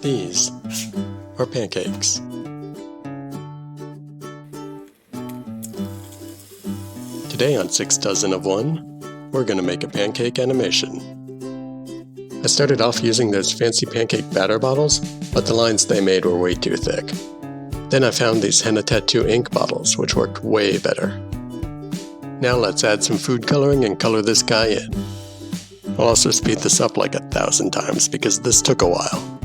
These are pancakes. Today on 6 Dozen of One, we're going to make a pancake animation. I started off using those fancy pancake batter bottles, but the lines they made were way too thick. Then I found these henna tattoo ink bottles, which worked way better. Now let's add some food coloring and color this guy in. I'll also speed this up like 1,000 times because this took a while.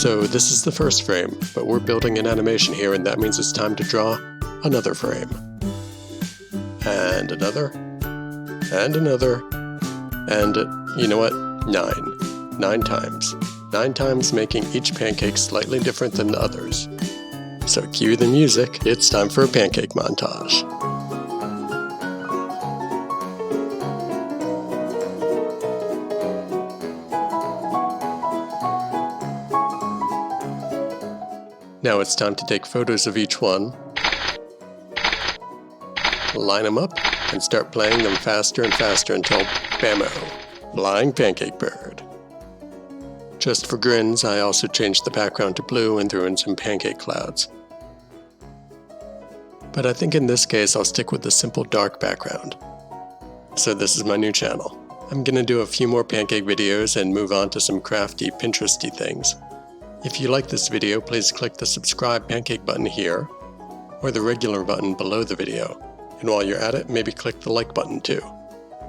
So this is the first frame, but we're building an animation here, and that means it's time to draw another frame. And another. And another. And you know what? 9. 9 times. 9 times, making each pancake slightly different than the others. So cue the music, it's time for a pancake montage. Now it's time to take photos of each one, line them up, and start playing them faster and faster until bammo, flying pancake bird. Just for grins, I also changed the background to blue and threw in some pancake clouds. But I think in this case I'll stick with the simple dark background. So this is my new channel. I'm gonna do a few more pancake videos and move on to some crafty Pinteresty things. If you like this video, please click the subscribe pancake button here, or the regular button below the video. And while you're at it, maybe click the like button too.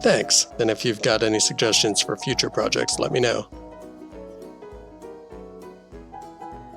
Thanks! And if you've got any suggestions for future projects, let me know.